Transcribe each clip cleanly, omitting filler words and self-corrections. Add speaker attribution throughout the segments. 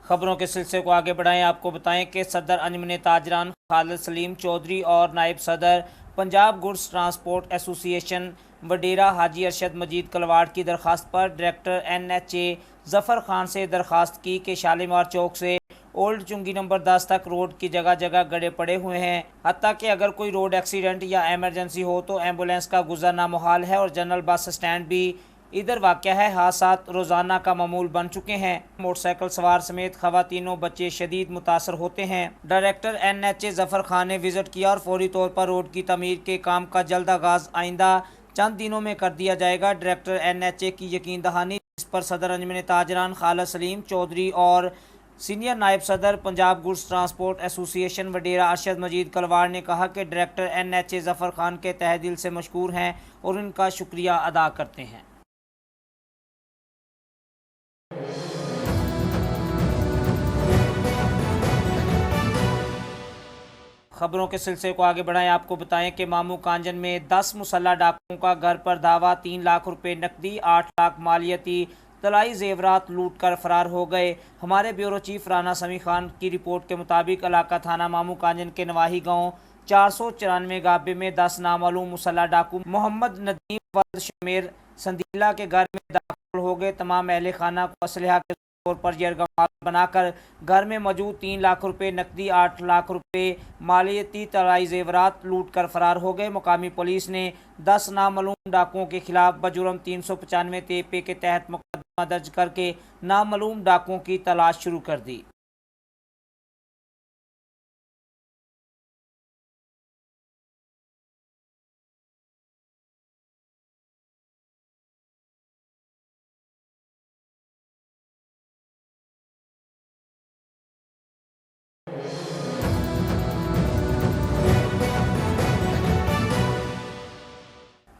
Speaker 1: खबरों के सिलसिले को आगे बढ़ाएं। आपको बताएं कि सदर अंजुमन ताजरान खालिद सलीम चौधरी और नायब सदर पंजाब गुड्स ट्रांसपोर्ट एसोसिएशन वडेरा हाजी अरशद मजीद कलवाड़ की दरख्वास्त पर डायरेक्टर NHA जफ़र खान से दरख्वास्त की कि शालीमार चौक से ओल्ड चुंगी नंबर 10 तक रोड की जगह जगह गड्ढे पड़े हुए हैं। हत्ता कि अगर कोई रोड एक्सीडेंट या एमरजेंसी हो तो एम्बुलेंस का गुजरना मुहाल है और जनरल बस स्टैंड भी इधर वाक़या है। हादसा रोज़ाना का मामूल बन चुके हैं। मोटरसाइकिल सवार समेत ख़वातीन बच्चे शदीद मुतासर होते हैं। डायरेक्टर NHA जफ़र खान ने विज़िट किया और फौरी तौर पर रोड की तमीर के काम का जल्द आगाज़ आइंदा चंद दिनों में कर दिया जाएगा। डायरेक्टर NHA की यकीन दहानी, इस पर सदर अंजुमन ताजरान खालिद सलीम चौधरी और सीनियर नायब सदर पंजाब गुड्स ट्रांसपोर्ट एसोसिएशन वडेरा अरशद मजीद कलवाड़ ने कहा कि डायरेक्टर NHA जफ़र खान के तहे दिल से मशकूर हैं और उनका शुक्रिया अदा करते हैं। खबरों के सिलसिले को आगे बढ़ाएं। आपको बताएं कि मामू कांजन में 10 मुसल्लह डाकुओं का घर पर धावा, 3 लाख रुपए नकदी, 8 लाख मालियती तलाई जेवरात लूट कर फरार हो गए। हमारे ब्यूरो चीफ राना समी खान की रिपोर्ट के मुताबिक इलाका थाना मामू कांजन के नवाही गांव 494 गाबे में 10 नामालूम मुसल्लह डाकू मोहम्मद नदीम वल्द शमेर संदीला के घर में दाखिल हो गए। तमाम अहले खाना को असलहा के तौर पर यरगमाल बनाकर घर में मौजूद 3 लाख रुपए नकदी, 8 लाख रुपए मालियती तलाई जेवरात लूट कर फरार हो गए। मुकामी पुलिस ने 10 नामालूम डाकुओं के खिलाफ बजुर्म 395 TPA के तहत मुकदमा दर्ज करके नामालूम डाकुओं की तलाश शुरू कर दी।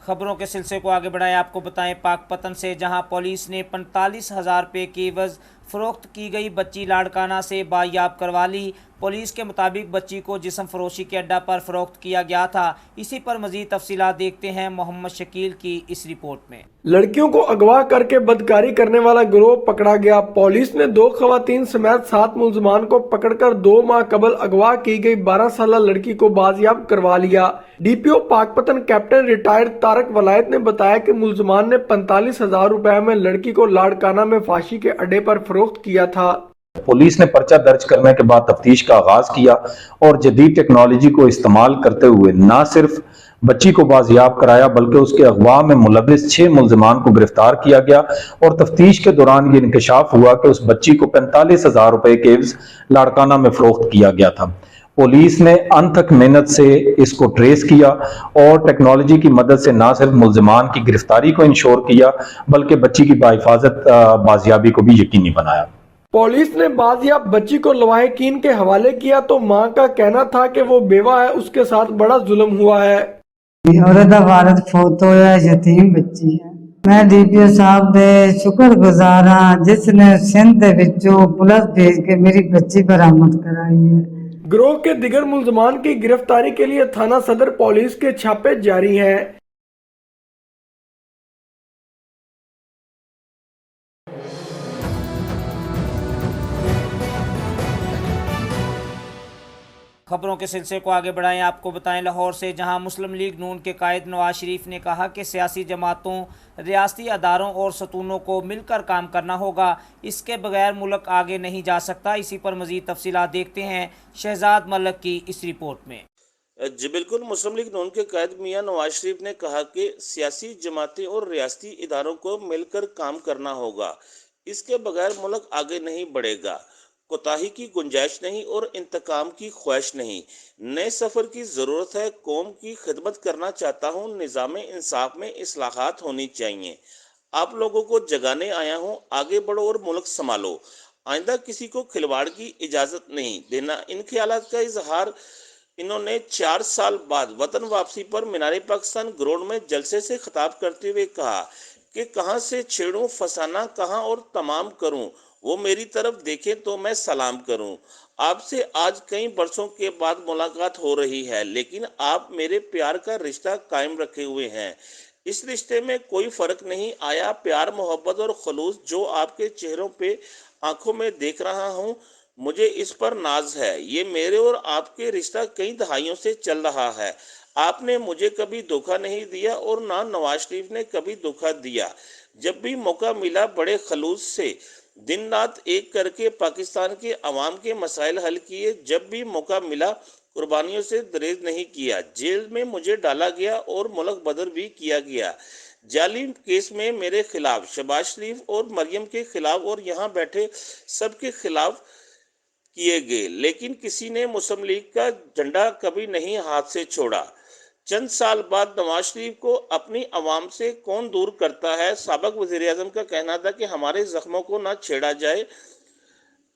Speaker 1: खबरों के सिलसिले को आगे बढ़ाएं। आपको बताएं पाकपतन से जहां पुलिस ने 45,000 रुपये की एवज फ़रोख्त की गई बच्ची लाड़काना से बायाब करवा ली। पुलिस के मुताबिक बच्ची को जिस्म फरोशी के अड्डा पर फ़रोख्त किया गया था। इसी पर मज़ीद तफसीलात देखते हैं मोहम्मद शकील की इस रिपोर्ट में।
Speaker 2: लड़कियों को अगवा करके बदकारी करने वाला गिरोह पकड़ा गया। पुलिस ने 2 खवातीन समेत 7 मुलजमान को पकड़कर 2 माह कबल अगवा की गई 12 साल लड़की को बाजियाब करवा लिया। DPO Pakpattan captain retired Tariq Wilayat ने बताया कि मुलजमान ने 45,000 रुपए में लड़की को लाड़काना में फांसी के अड्डे पर फरोख्त किया था।
Speaker 3: पुलिस ने पर्चा दर्ज करने के बाद तफ्तीश का आगाज किया और जदीद टेक्नोलॉजी को इस्तेमाल करते हुए न सिर्फ बच्ची को बाजियाब कराया बल्कि उसके अगवा में मुलविस 6 मुलजमान को गिरफ्तार किया गया और तफ्तीश के दौरान ये इंकशाफ हुआ कि उस बच्ची को 45,000 रुपए के एवज लाड़काना में फरोख्त किया गया था। पुलिस ने अनथक मेहनत से इसको ट्रेस किया और टेक्नोलॉजी की मदद से न सिर्फ मुलजमान की गिरफ्तारी को इंश्योर किया बल्कि बच्ची की बाहिफाजत बाजियाबी को भी यकीनी बनाया।
Speaker 2: पुलिस ने बाजियाब बच्ची को लवाहिकीन के हवाले किया तो मां का कहना था कि वो बेवा है, उसके साथ बड़ा जुल्म हुआ है।
Speaker 4: भारत फोत होया यतीम बच्ची है। मैं DPO साहब दे शुक्रगुजार हाँ जिसने सिंध विचों पुलिस भेज के मेरी बच्ची बरामद कराई है।
Speaker 2: गिरोह के दिगर मुलजमान की गिरफ्तारी के लिए थाना सदर पुलिस के छापे जारी हैं।
Speaker 1: खबरों के सिलसिले को आगे बढ़ाएं। आपको बताएं लाहौर से जहां मुस्लिम लीग नून के कायद नवाज शरीफ ने कहा कि सियासी जमातों, रियासती अदारों और सतूनों को मिलकर काम करना होगा, इसके बगैर मुल्क आगे नहीं जा सकता। इसी पर मजीद तफसीलात देखते हैं शहजाद मलिक की इस रिपोर्ट में।
Speaker 5: जी बिल्कुल, मुस्लिम लीग नून के कायद मियां नवाज शरीफ ने कहा कि सियासी जमातें और रियासती इदारों को मिलकर काम करना होगा, इसके बगैर मुल्क आगे नहीं बढ़ेगा। कोताही की गुंजाइश नहीं और इंतकाम की ख्वाहिश नहीं। नए सफ़र की ज़रूरत है। कौम की खिदमत करना चाहता हूँ। निज़ाम इंसाफ में इस्लाहात होनी चाहिए। आप लोगों को जगाने आया हूँ, आगे बढ़ो और मुल्क संभालो। आइंदा किसी को खिलवाड़ की इजाज़त नहीं देना। इन ख्यालात का इजहार इन्होंने 4 साल बाद वतन वापसी पर मीनार पाकिस्तान ग्राउंड में जलसे से खिताब करते हुए कहा कि कहाँ से छेड़ूं फसाना कहाँ और तमाम करूं, वो मेरी तरफ देखें तो मैं सलाम करूं। आपसे आज कई बरसों के बाद मुलाकात हो रही है, लेकिन आप मेरे प्यार का रिश्ता कायम रखे हुए हैं। इस रिश्ते में कोई फर्क नहीं आया। प्यार, मोहब्बत और खलूस जो आपके चेहरों पे, आंखों में देख रहा हूँ, मुझे इस पर नाज है। ये मेरे और आपके रिश्ता कई दहाइयों से चल रहा है। आपने मुझे कभी धोखा नहीं दिया और ना नवाज शरीफ ने कभी धोखा दिया। जब भी मौका मिला बड़े खलूस से दिन रात एक करके पाकिस्तान के अवाम के मसाइल हल किए। जब भी मौका मिला कुर्बानियों से दरेज नहीं किया। जेल में मुझे डाला गया और मुल्क बदर भी किया गया। जाली केस में मेरे खिलाफ, शहबाज शरीफ और मरियम के खिलाफ और यहाँ बैठे सबके खिलाफ किए गए, लेकिन किसी ने मुस्लिम लीग का झंडा कभी नहीं हाथ से छोड़ा। चंद साल बाद नवाज शरीफ को अपनी आवाम से कौन दूर करता है। साबिक वज़ीर-ए-आज़म का कहना था कि हमारे जख्मों को ना छेड़ा जाए,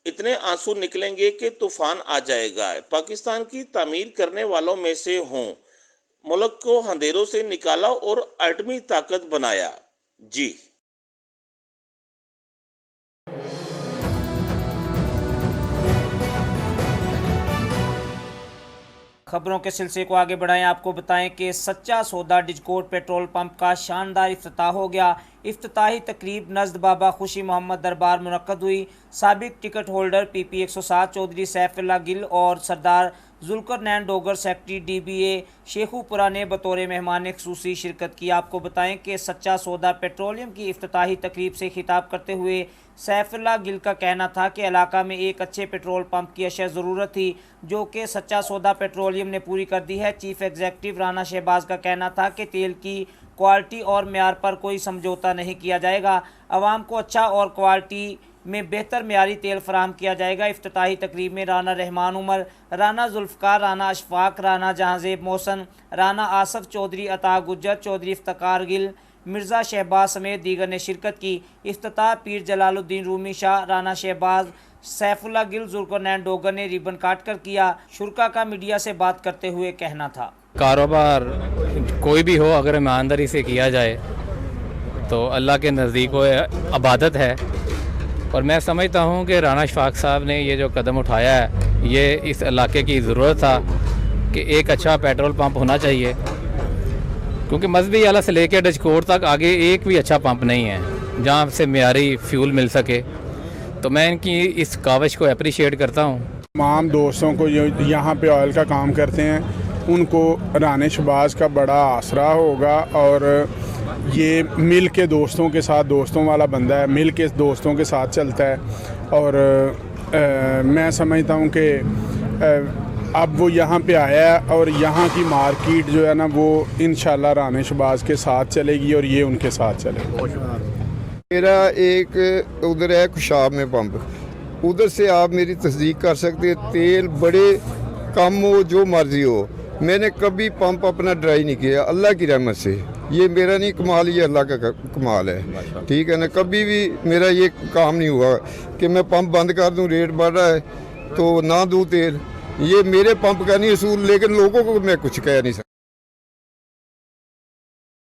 Speaker 5: इतने आंसू निकलेंगे कि तूफान आ जाएगा। पाकिस्तान की तामीर करने वालों में से हूँ। मुल्क को अंधेरों से निकाला और एटमी ताकत बनाया। जी।
Speaker 1: खबरों के सिलसिले को आगे बढ़ाएं। आपको बताएं कि सच्चा सौदा डिजकोट पेट्रोल पंप का शानदार इफ्तिताह हो गया। इफ्तिताही तकरीब नज़द बाबा खुशी मोहम्मद दरबार मुनक्कद हुई। साबिक ticket holder PP 107 Chaudhry Saifullah Gill और सरदार जुल्करनैन डोगर सेक्रेटरी DBA शेखुपुरा ने बतौर मेहमान ख़ुसूसी शिरकत की। आपको बताएं कि सच्चा सौदा पेट्रोलियम की इफ्तिताही तकरीब से खिताब करते हुए सैफुल्लाह गिल का कहना था कि इलाका में एक अच्छे पेट्रोल पंप की अशद ज़रूरत थी, जो कि सच्चा सौदा पेट्रोलियम ने पूरी कर दी है। चीफ एग्जीक्यूटिव राना शहबाज का कहना था कि तेल की क्वालिटी और म्यार पर कोई समझौता नहीं किया जाएगा। आवाम को अच्छा और क्वालिटी में बेहतर म्यारी तेल फराहम किया जाएगा। इफ्तिताही तकरीब में राना रहमान उमर, राना जुल्फ़कार, राना अशफाक, राना जहांजेब मोहसन, राना आसफ चौधरी, अता गुज्जर, चौधरी इफ्तिकार गिल, मिर्ज़ा शहबाज समेत दीगर ने शिरकत की। इफ्तिताह पीर जलालुद्दीन रूमी शाह, राना शहबाज, सैफुल्लाह गिल, जुल्करनैन डोगर ने रिबन काट कर किया। शुरका का मीडिया से बात करते हुए कहना था,
Speaker 6: कारोबार कोई भी हो अगर ईमानदारी से किया जाए तो अल्लाह के नज़दीक वो इबादत है। और मैं समझता हूँ कि राना अशफाक साहब ने ये जो कदम उठाया है, ये इस इलाके की ज़रूरत था कि एक अच्छा पेट्रोल पंप होना चाहिए, क्योंकि मजहबी आला से लेकर डजकोट तक आगे एक भी अच्छा पंप नहीं है जहाँ से मेयारी फ्यूल मिल सके। तो मैं इनकी इस काविश को अप्रिशिएट करता हूँ।
Speaker 7: तमाम दोस्तों को जो यहाँ पे ऑयल का काम करते हैं उनको राना शहबाज का बड़ा आसरा होगा। और ये मिल के दोस्तों के साथ, दोस्तों वाला बंदा है, मिल के दोस्तों के साथ चलता है। और मैं समझता हूँ कि अब वो यहाँ पे आया है और यहाँ की मार्केट जो है ना वो इंशाल्लाह राना शहबाज के साथ चलेगी और ये उनके साथ चलेगी।
Speaker 8: मेरा एक उधर है खुशाब में पंप, उधर से आप मेरी तस्दीक कर सकते हैं। तेल बड़े कम हो, जो मर्जी हो, मैंने कभी पंप अपना ड्राई नहीं किया, अल्लाह की रहमत से। ये मेरा नहीं कमाल, ये अल्लाह का कमाल है, ठीक है ना। कभी भी मेरा ये काम नहीं हुआ कि मैं पंप बंद कर दूं, रेट बढ़ रहा है तो ना दूं तेल। ये मेरे पंप का नहीं असूल, लेकिन लोगों को मैं कुछ कह नहीं सकता।